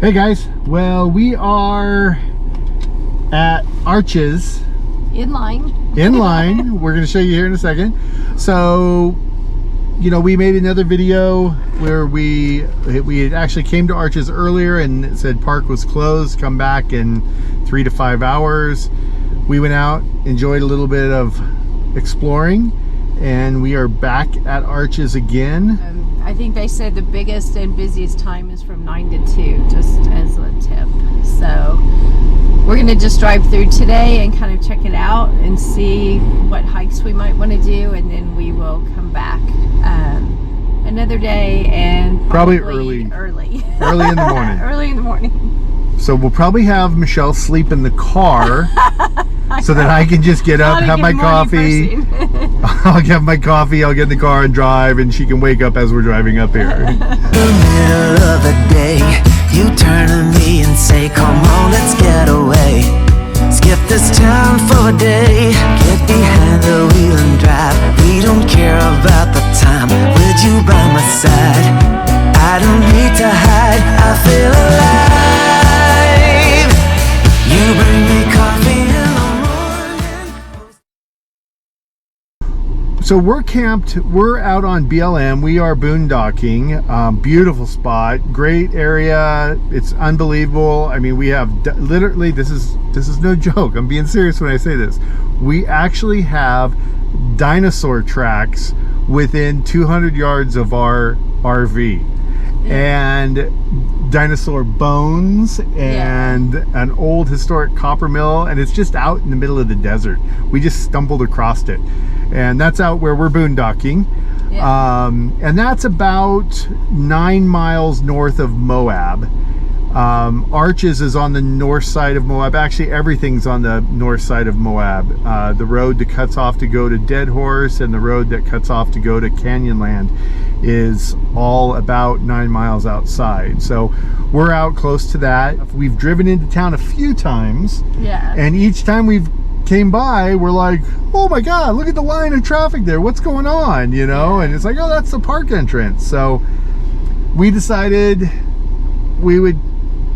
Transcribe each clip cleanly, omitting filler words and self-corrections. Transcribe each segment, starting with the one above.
Hey guys, well, we are at Arches. In line. We're going to show you here in a second. So, you know, we made another video where we actually came to Arches earlier and it said park was closed, come back in 3 to 5 hours. We went out, enjoyed a little bit of exploring, and we are back at Arches again. I think they said the biggest and busiest time is from 9 to 2, just as a tip. So we're going to just drive through today and kind of check it out and see what hikes we might want to do, and then we will come back another day and probably early in the morning. Early in the morning. So we'll probably have Michelle sleep in the car so that I can just get up, have my coffee. I'll have my coffee, I'll get in the car and drive, and she can wake up as we're driving up here. In the middle of the day, you turn to me and say, come on, let's get away. Skip this town for a day. Get behind the wheel and drive. We don't care about the time with you by my side. I don't need to hide, I feel alive. You bring me coffee in the morning. So we're camped, we're out on BLM, we are boondocking, beautiful spot, great area, it's unbelievable. I mean, we have literally, this is no joke, I'm being serious when I say this. We actually have dinosaur tracks within 200 yards of our RV. And dinosaur bones and an old historic copper mill, and it's just out in the middle of the desert. We just stumbled across it, and that's out where we're boondocking. And that's about 9 miles north of Moab. Arches is on the north side of Moab. Actually, everything's on the north side of Moab. The road that cuts off to go to Dead Horse and the road that cuts off to go to Canyonland is all about 9 miles outside. So we're out close to that. We've driven into town a few times. Yeah. And each time we've came by, we're like, oh my God, look at the line of traffic there. What's going on? You know, and it's like, oh, that's the park entrance. So we decided we would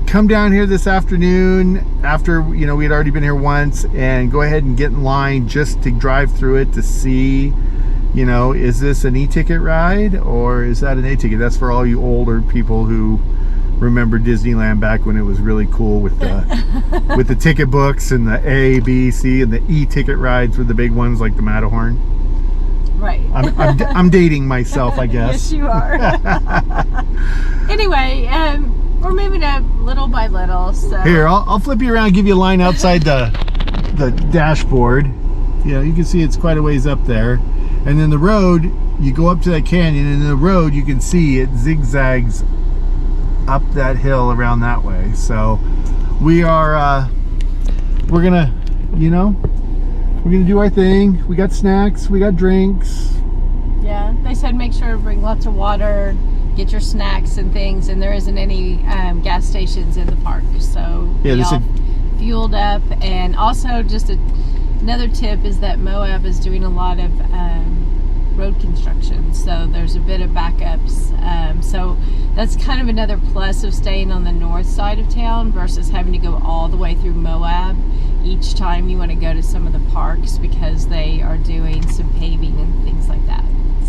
come down here this afternoon after, you know, we had already been here once, and go ahead and get in line just to drive through it to see, you know, is this an e-ticket ride or is that an A-ticket? That's for all you older people who remember Disneyland back when it was really cool with the with the ticket books and the A, B, C, and the e-ticket rides were the big ones like the Matterhorn. Right. I'm dating myself, I guess. Yes, you are. Anyway, we're moving up little by little. So here, I'll flip you around, give you a line outside the dashboard. Yeah, you can see it's quite a ways up there. And then the road, you go up to that canyon, and in the road you can see it zigzags up that hill around that way. So we are we're gonna, you know, we're gonna do our thing. We got snacks, we got drinks. Yeah, they said make sure to bring lots of water, get your snacks and things, and there isn't any gas stations in the park, so yeah, be all fueled up. And also just another tip is that Moab is doing a lot of road construction, so there's a bit of backups, so that's kind of another plus of staying on the north side of town versus having to go all the way through Moab each time you want to go to some of the parks, because they are doing some paving and things like that.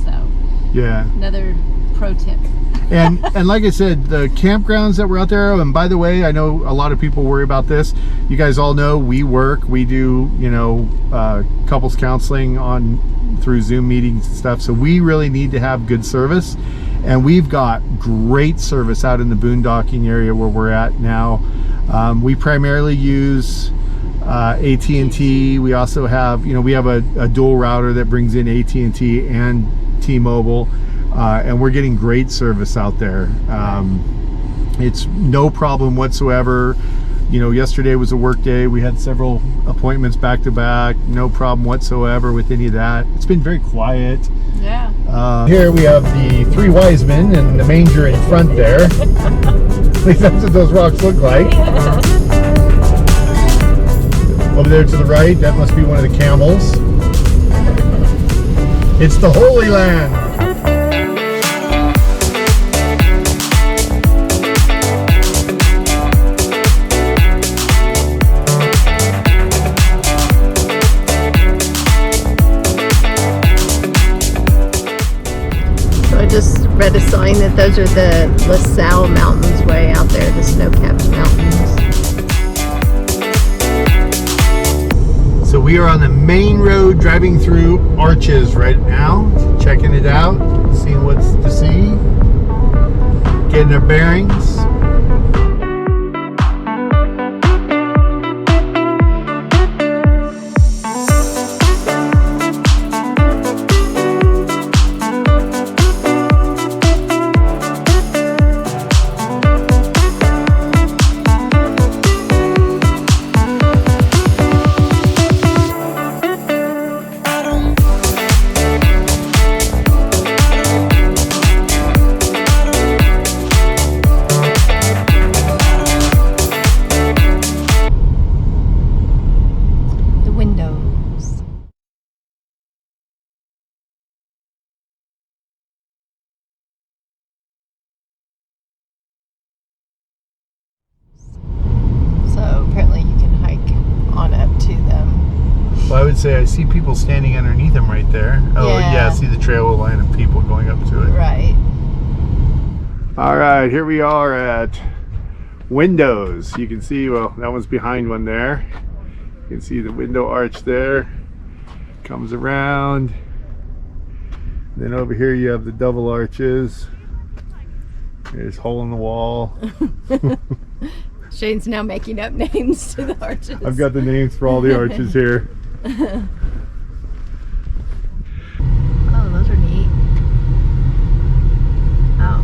So yeah, another pro tip. and like I said, the campgrounds that were out there, and by the way, I know a lot of people worry about this. You guys all know we do, you know, couples counseling through Zoom meetings and stuff, so we really need to have good service, and we've got great service out in the boondocking area where we're at now. We primarily use AT&T. We also have, you know, we have a dual router that brings in AT&T and T-Mobile, and we're getting great service out there. It's no problem whatsoever. You know, yesterday was a work day. We had several appointments back to back. No problem whatsoever with any of that. It's been very quiet. Yeah. Here we have the 3 wise men and the manger in front there. At least that's what those rocks look like. Over there to the right, that must be one of the camels. It's the Holy Land. read a sign that those are the LaSalle Mountains way out there, the snow-capped mountains. So we are on the main road driving through Arches right now, checking it out, seeing what's to see, getting our bearings. Well, I would say I see people standing underneath them right there. Oh, yeah, I see the trail line of people going up to it. Right. All right, here we are at Windows. You can see, well, that one's behind one there. You can see the window arch there. Comes around. Then over here you have the double arches. There's a hole in the wall. Shane's now making up names to the arches. I've got the names for all the arches here. Oh, those are neat. Oh.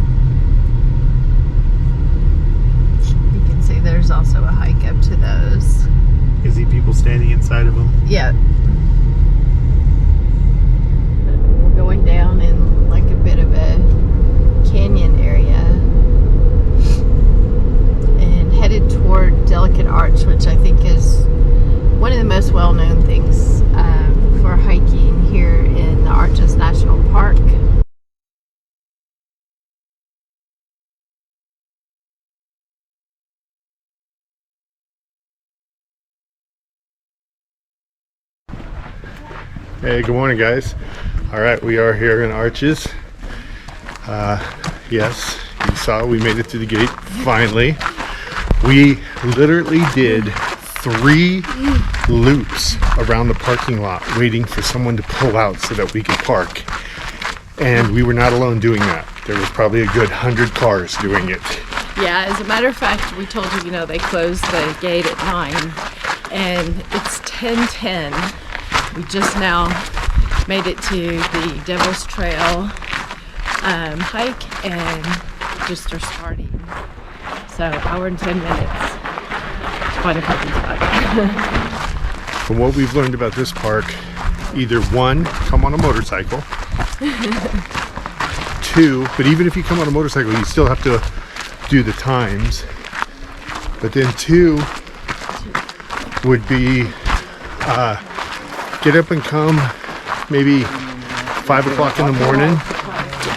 You can see there's also a hike up to those. You see people standing inside of them? Yeah. We're going down in like a bit of a canyon area and headed toward Delicate Arch, which I think is one of the most well-known things for hiking here in the Arches National Park. Hey, good morning, guys. All right, we are here in Arches. Yes, you saw we made it to the gate finally. We literally did 3 loops around the parking lot waiting for someone to pull out so that we could park. And we were not alone doing that. There was probably a good 100 cars doing it. Yeah, as a matter of fact, we told you, they closed the gate at 9 and it's 10:10. We just now made it to the Devil's Trail hike and just are starting. So, hour and 10 minutes. Find a parking spot. From what we've learned about this park, either 1, come on a motorcycle. 2, but even if you come on a motorcycle, you still have to do the times. But then 2 would be get up and come maybe 5 o'clock in the morning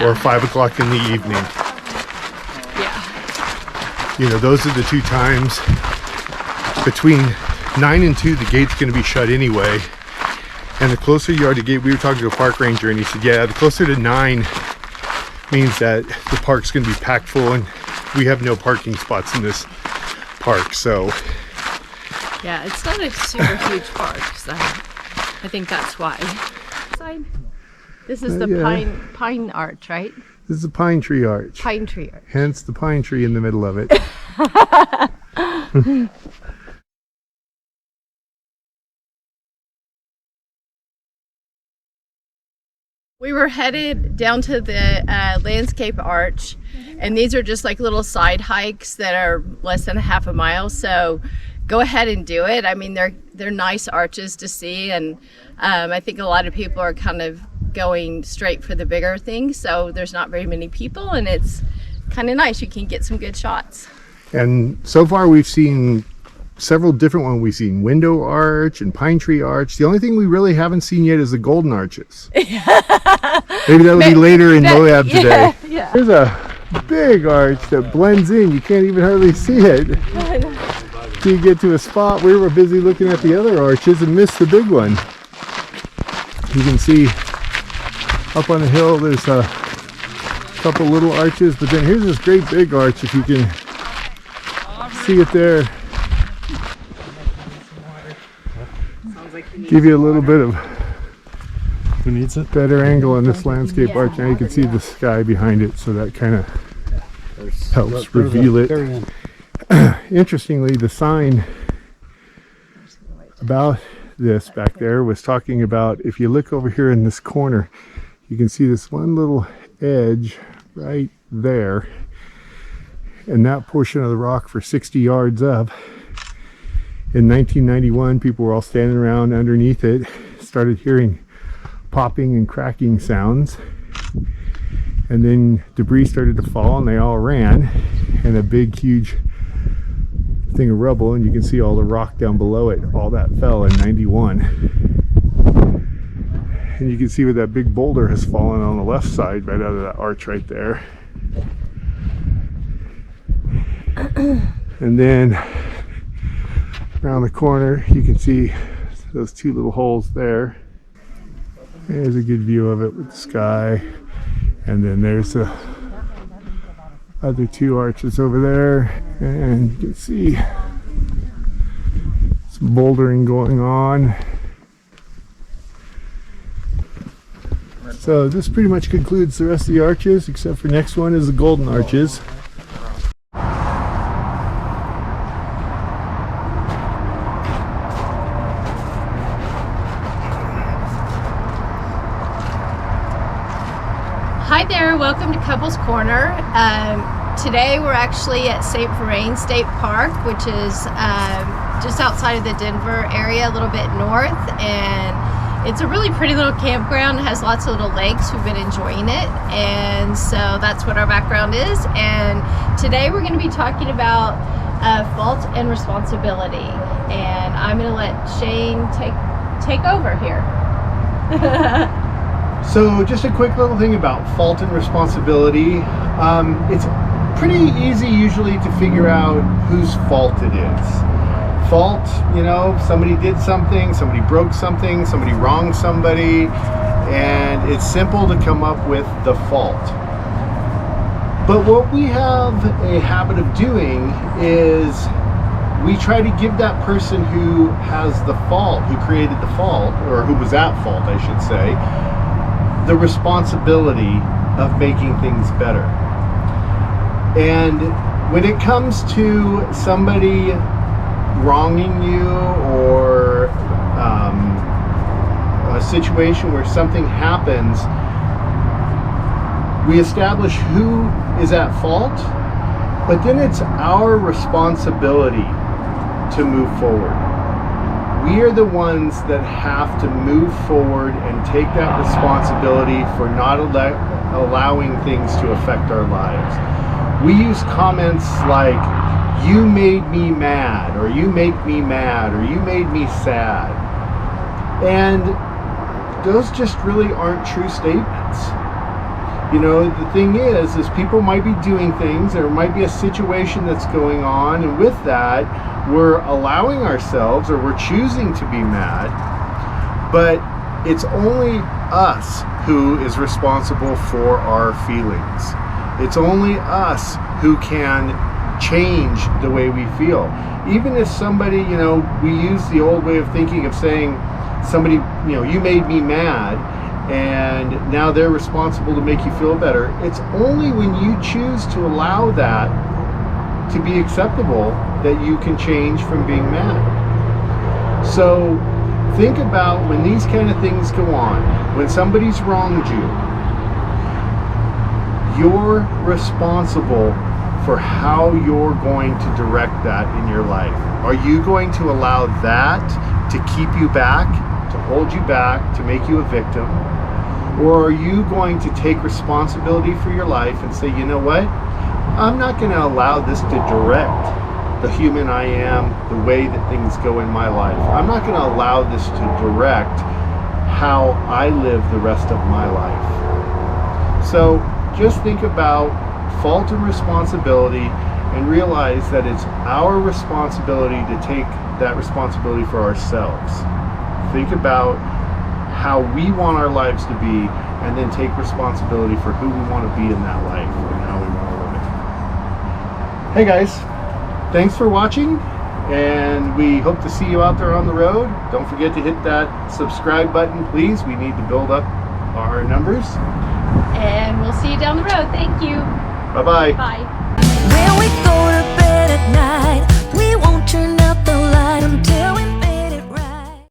or 5 o'clock in the evening. Yeah. Those are the 2 times. Between 9 and 2, the gate's going to be shut anyway. And the closer you are to the gate, we were talking to a park ranger and he said, yeah, the closer to 9 means that the park's going to be packed full and we have no parking spots in this park. So yeah, it's not a super huge park, so I think that's why. This is the pine arch, right? This is a pine tree arch. Pine tree arch. Hence the pine tree in the middle of it. We were headed down to the landscape arch, and these are just like little side hikes that are less than a half a mile. So go ahead and do it. I mean, they're nice arches to see, and I think a lot of people are kind of going straight for the bigger things. So there's not very many people, and it's kind of nice. You can get some good shots. And so far we've seen several different ones. We've seen window arch and pine tree arch. The only thing we really haven't seen yet is the golden arches. Maybe that'll be later in Moab today. Yeah. There's a big arch that blends in. You can't even hardly see it. Till you get to a spot. We were busy looking at the other arches and missed the big one. You can see up on the hill there's a couple little arches, but then here's this great big arch, if you can see it there. Give you a little bit of Who needs it? better angle on this landscape arch. Now you can see the sky behind it, so that kind of helps reveal it. Interestingly, the sign about this back there was talking about, if you look over here in this corner, you can see this one little edge right there, and that portion of the rock for 60 yards up. In 1991, people were all standing around underneath it, started hearing popping and cracking sounds, and then debris started to fall and they all ran, and a big huge thing of rubble, and you can see all the rock down below it, all that fell in 91. And you can see where that big boulder has fallen on the left side right out of that arch right there. And then around the corner you can see those two little holes there. There's a good view of it with the sky, and then there's the other two arches over there, and you can see some bouldering going on. So this pretty much concludes the rest of the arches, except for next one is the golden arches. Hi there, welcome to Couples Corner. Today we're actually at St. Vrain State Park, which is just outside of the Denver area, a little bit north, and it's a really pretty little campground. It has lots of little lakes. We've been enjoying it, and so that's what our background is. And today we're going to be talking about fault and responsibility, and I'm going to let Shane take over here. So just a quick little thing about fault and responsibility. It's pretty easy usually to figure out whose fault it is. Fault, you know, somebody did something, somebody broke something, somebody wronged somebody, and it's simple to come up with the fault. But what we have a habit of doing is we try to give that person who has the fault, who created the fault, or who was at fault, I should say, the responsibility of making things better. And when it comes to somebody wronging you, or a situation where something happens, we establish who is at fault, but then it's our responsibility to move forward. We are the ones that have to move forward and take that responsibility for not allowing things to affect our lives. We use comments like, "You made me mad," or "You make me mad," or "You made me sad." And those just really aren't true statements. You know, the thing is people might be doing things, there might be a situation that's going on, and with that, we're allowing ourselves, or we're choosing to be mad, but it's only us who is responsible for our feelings. It's only us who can change the way we feel. Even if somebody, you know, we use the old way of thinking of saying somebody, you know, "You made me mad," and now they're responsible to make you feel better. It's only when you choose to allow that to be acceptable that you can change from being mad. So think about when these kind of things go on, when somebody's wronged you, you're responsible for how you're going to direct that in your life. Are you going to allow that to keep you back, to hold you back, to make you a victim? Or are you going to take responsibility for your life and say, "You know what? I'm not going to allow this to direct the human I am, the way that things go in my life. I'm not going to allow this to direct how I live the rest of my life." So just think about fault and responsibility, and realize that it's our responsibility to take that responsibility for ourselves. Think about how we want our lives to be, and then take responsibility for who we want to be in that life and how we want to live it. Hey guys, thanks for watching, and we hope to see you out there on the road. Don't forget to hit that subscribe button, please. We need to build up our numbers. And we'll see you down the road. Thank you. Bye-bye. Bye. When we go to bed at night, we won't turn out the light until